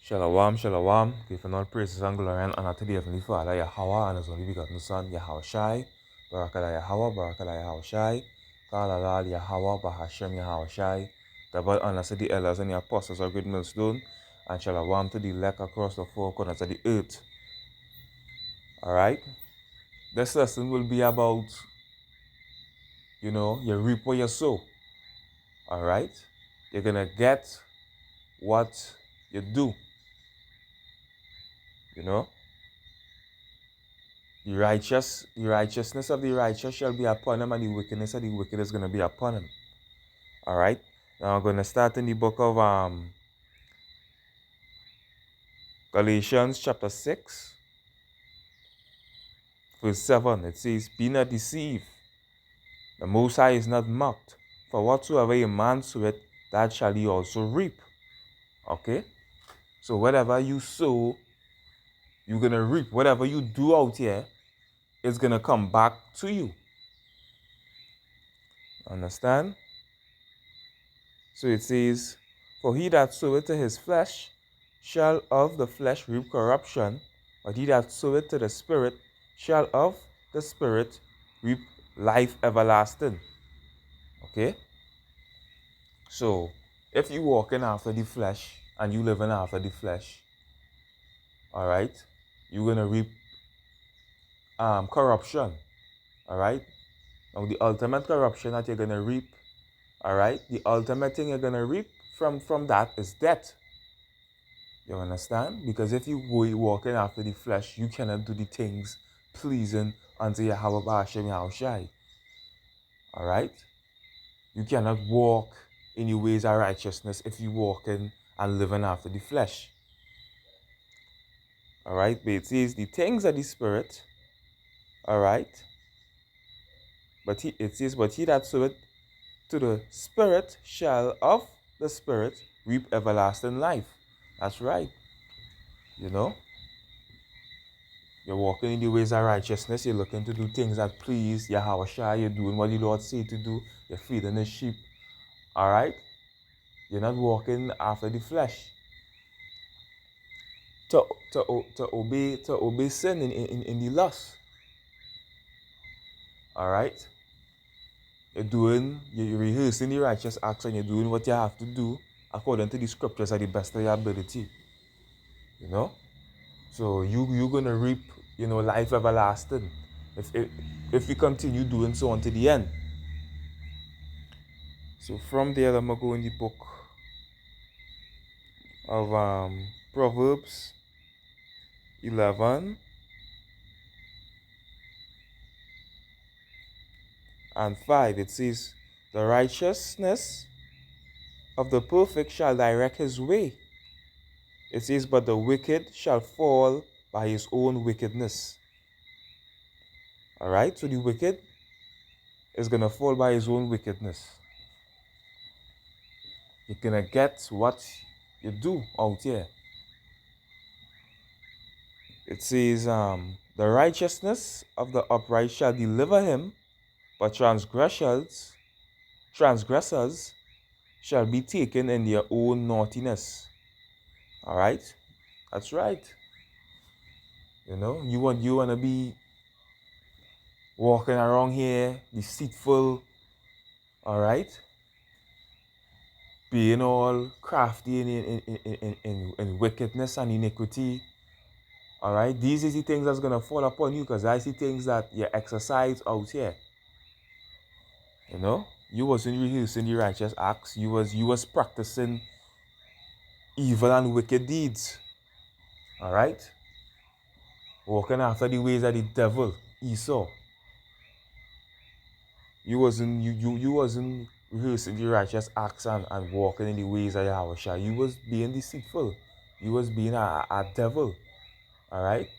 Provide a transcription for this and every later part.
Shalom, shalom. Giving all praises and glory and honor to the Heavenly Father, Yahweh, and His only begotten Son, Yahweh Shai. Barakada Yahweh, Barakada Yahweh Shai. Kalalal Yahweh, Bahashem Yahweh Shai. Double honor to the elders and the apostles of Great Millstone, and shalom to the elect across the four corners of the earth. Alright? This lesson will be about, you reap what you sow. Alright? You're gonna get what you do. The righteousness of the righteous shall be upon him, and the wickedness of the wicked is going to be upon him. All right. Now I'm going to start in the book of Galatians chapter 6, verse 7. It says, "Be not deceived. The Most High is not mocked. For whatsoever a man soweth, that shall he also reap." Okay. So whatever you sow, you're going to reap. Whatever you do out here, it's going to come back to you. Understand? So it says, "For he that soweth to his flesh shall of the flesh reap corruption, but he that soweth to the Spirit shall of the Spirit reap life everlasting." Okay? So, if you walking after the flesh and you living after the flesh, alright, you're going to reap corruption. Alright? Now, the ultimate corruption that you're going to reap, alright, the ultimate thing you're going to reap from that is death. You understand? Because if you go walking after the flesh, you cannot do the things pleasing unto Yahweh Ba'ashem Yahushai. Alright? You cannot walk in your ways of righteousness if you walking and living after the flesh. Alright? But it says the things of the Spirit. Alright? But it says, "But he that soweth to the Spirit shall of the Spirit reap everlasting life." That's right. You're walking in the ways of righteousness. You're looking to do things that please Yahweh Shai. You're doing what the Lord say to do. You're feeding the sheep. Alright? You're not walking after the flesh. To obey sin in the lust. Alright? You're rehearsing the righteous acts, and you're doing what you have to do according to the scriptures at the best of your ability. So you're gonna reap, life everlasting if you continue doing so until the end. So from there, I'm gonna go in the book of Proverbs 11 and 5. It says, "The righteousness of the perfect shall direct his way." It says, "But the wicked shall fall by his own wickedness." Alright, so the wicked is gonna fall by his own wickedness. You're gonna get what you do out here. It says, "The righteousness of the upright shall deliver him, but transgressors shall be taken in their own naughtiness." Alright? That's right. You want to be walking around here deceitful, alright? Being all crafty in wickedness and iniquity. Alright? These is the things that's gonna fall upon you, because that's the things that you exercise out here. You wasn't rehearsing the righteous acts. You was practicing evil and wicked deeds. Alright? Walking after the ways of the devil, Esau. You wasn't rehearsing the righteous acts and walking in the ways of Yahweh. You was being deceitful. You was being a devil. Alright?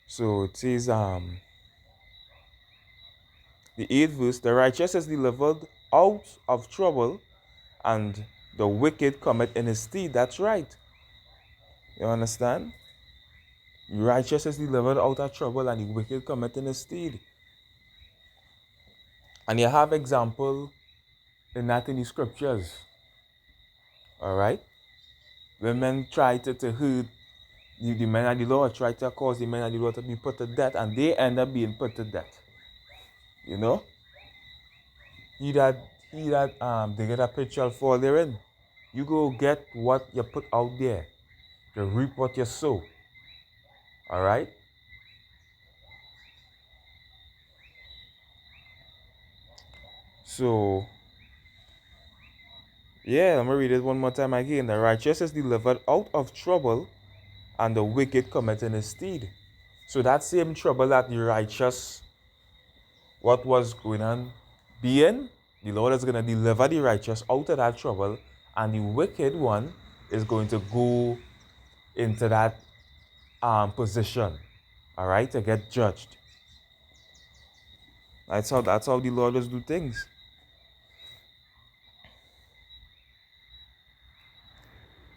So it says, the 8th verse, "The righteous is delivered out of trouble, and the wicked cometh in his stead." That's right. You understand? The righteous is delivered out of trouble, and the wicked cometh in his stead. And you have example in that in the scriptures. All right? When men try to hurt the men of the Lord, try to cause the men of the Lord to be put to death, and they end up being put to death. You know? He that they get a pitch shall fall therein. You go get what you put out there. You reap what you sow. All right? So, yeah, I'm going to read it one more time again. The righteous is delivered out of trouble, and the wicked commit in his stead. So that same trouble that the righteous, what was going on being, the Lord is going to deliver the righteous out of that trouble, and the wicked one is going to go into that position, all right, to get judged. That's how the Lord does do things.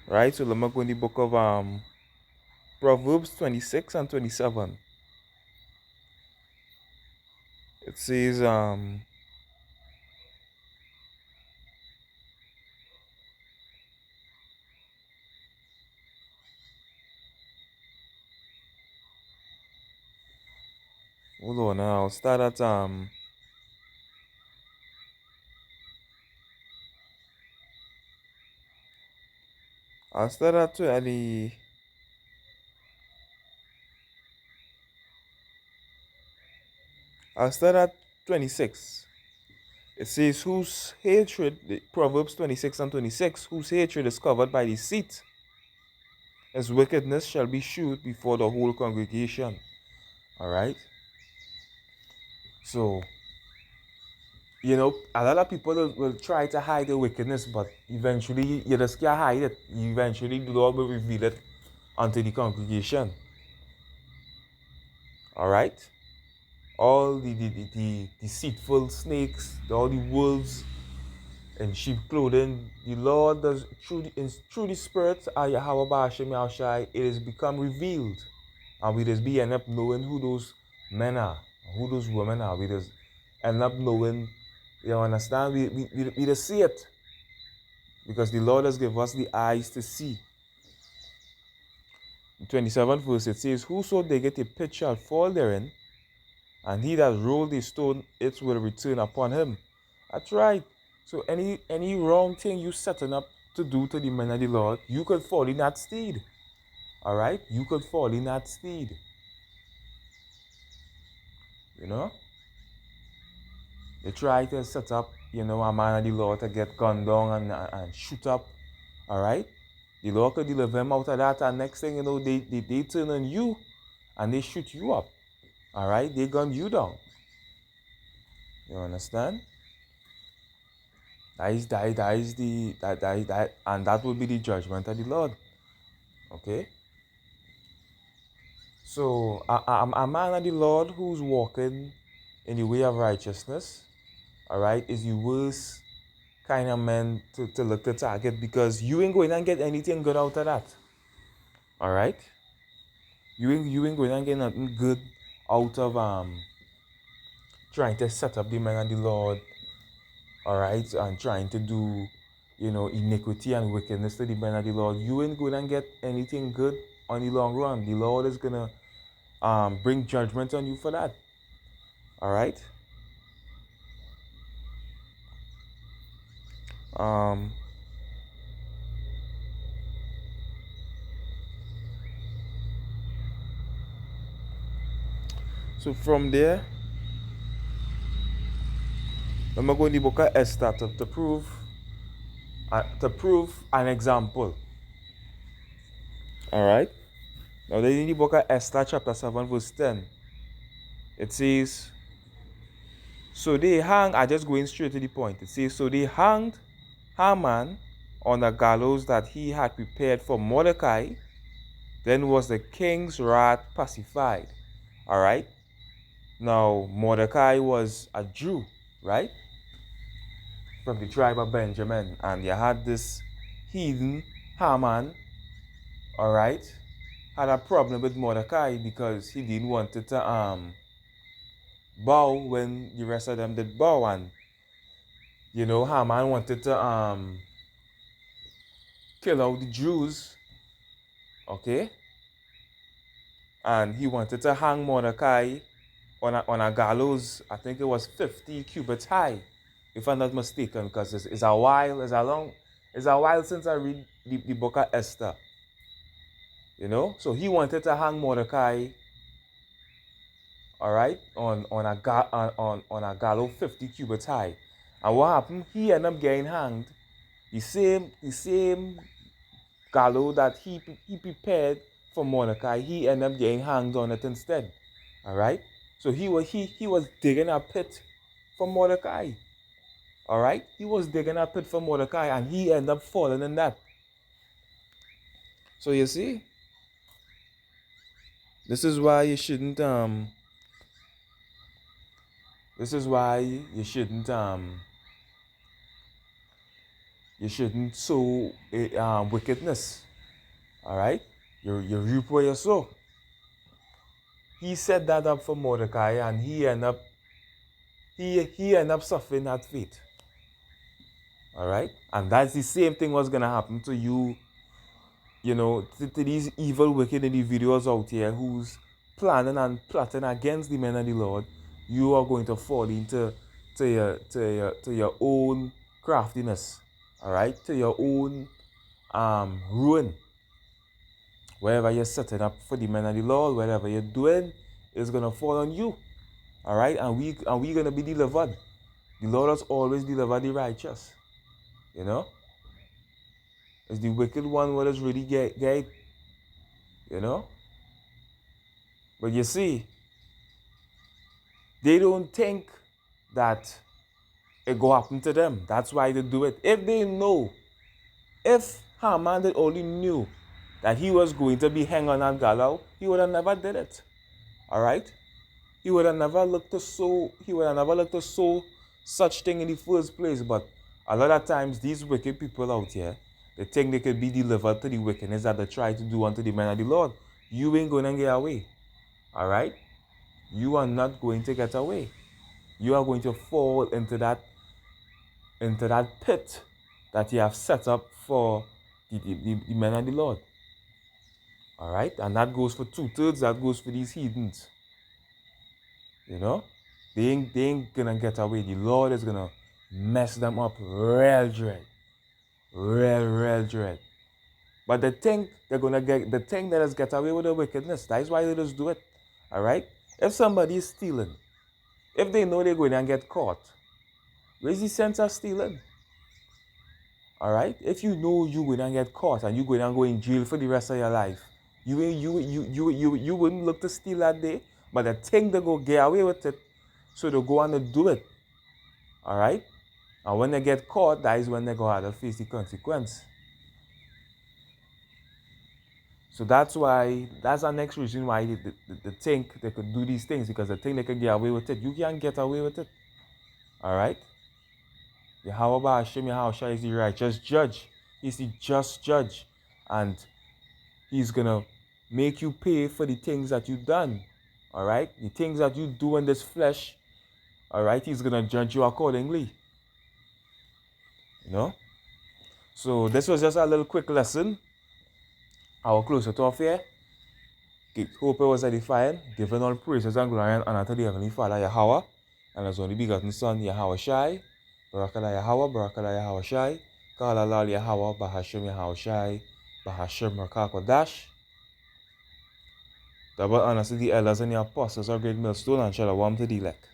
Right? So let me go in the book of Proverbs 26 and 27. It says hold on now, I'll start at I'll start at 20. I'll start at 26. It says, whose hatred, Proverbs 26 and 26, whose hatred is covered by deceit, his wickedness shall be shewed before the whole congregation. All right? So, you know, a lot of people will try to hide the wickedness, but eventually you just can't hide it. Eventually the Lord will reveal it unto the congregation. All right? All the deceitful snakes, all the wolves in sheep clothing, the Lord does through the Spirit of Yahweh Ba'ashem Yahushai, it has become revealed. And we just be end up knowing who those men are, who those women are. We just end up knowing, you understand? We just see it. Because the Lord has given us the eyes to see. In 27th verse it says, whoso diggeth a pit shall fall therein, and he that rolled a stone, it will return upon him. That's right. So any wrong thing you setting up to do to the men of the Lord, you could fall in that steed. All right? You could fall in that steed. You know? They try to set up, you know, a man of the Lord to get gunned down and shoot up. All right? The Lord could deliver him out of that, and next thing you know, they turn on you and they shoot you up. All right? They gun you down. You understand? And that will be the judgment of the Lord. Okay? So, a man of the Lord who's walking in the way of righteousness, all right, is the worst kind of man to look to target, because you ain't going to get anything good out of that. All right? You ain't going to get nothing good out of trying to set up the man of the Lord, all right, and trying to do, you know, iniquity and wickedness to the man of the Lord. You ain't going to get anything good on the long run. The Lord is going to bring judgment on you for that. All right? So from there, I'm going to go in the book of Esther to prove an example. All right? Now, then in the book of Esther, chapter 7, verse 10, it says, so they hang, I just going straight to the point. It says, so they hanged Haman on a gallows that he had prepared for Mordecai. Then was the king's wrath pacified. All right? Now, Mordecai was a Jew, right? From the tribe of Benjamin. And you had this heathen Haman, all right, had a problem with Mordecai because he didn't want to bow when the rest of them did bow. And, you know, Haman wanted to kill out the Jews, okay? And he wanted to hang Mordecai on a gallows, I think it was 50 cubits high, if I'm not mistaken, because it's a while since I read the book of Esther. You know? So he wanted to hang Mordecai, all right, on a gallows 50 cubits high. And what happened? He ended up getting hanged. The same gallows that he prepared for Mordecai, he ended up getting hanged on it instead. All right? So he was digging a pit for Mordecai. All right? He was digging a pit for Mordecai, and he ended up falling in that. So you see, this is why you shouldn't sow wickedness. All right? You reap where you sow. He set that up for Mordecai, and he ended up suffering that fate. All right? And that's the same thing was going to happen to you, you know, to these evil, wicked individuals out here who's planning and plotting against the men of the Lord. You are going to fall into your own craftiness. All right? To your own ruin. Wherever you're setting up for the men of the Lord, whatever you're doing, is going to fall on you. All right? And we're going to be delivered. The Lord has always delivered the righteous. You know? It's the wicked one what is really get. You know? But you see, they don't think that it go happen to them. That's why they do it. If Haman only knew that he was going to be hanged on that gallows, he would have never did it. All right? He would have never looked to sow such thing in the first place. But a lot of times, these wicked people out here, they think they could be delivered to the wickedness that they try to do unto the men of the Lord. You ain't going to get away. All right? You are not going to get away. You are going to fall into that pit that you have set up for the men of the Lord. All right? And that goes for 2/3. That goes for these heathens. You know? They ain't going to get away. The Lord is going to mess them up real dread. Real dread. But the thing that is get away with the wickedness, that is why they just do it. All right? If somebody is stealing, if they know they're going to get caught, where's the sense of stealing? All right? If you know you're going to get caught and you're going to go in jail for the rest of your life, you wouldn't look to steal that day, but the thing they go get away with it, so they go on to do it. All right? And when they get caught, that is when they go have to face the consequence. So that's the next reason why they think they could do these things, because they think they can get away with it. You can't get away with it. All right? Yahweh Ba'ashem Yahushua is the righteous judge. He's the just judge. And he's going to make you pay for the things that you've done. All right? The things that you do in this flesh, all right? He's going to judge you accordingly. You know? So this was just a little quick lesson. I will close it off here. Hope it was edifying. Giving all praises and glory and honor to the Heavenly Father Yahweh and His only begotten Son Yahushai. Barakala Yahweh, Barakala Yahushai. Kalalal Yahweh, Bahashem Yahushai, Bahashem Rakakodash. Double honor to the elders and the apostles, our great millstone, and shalom to the elect.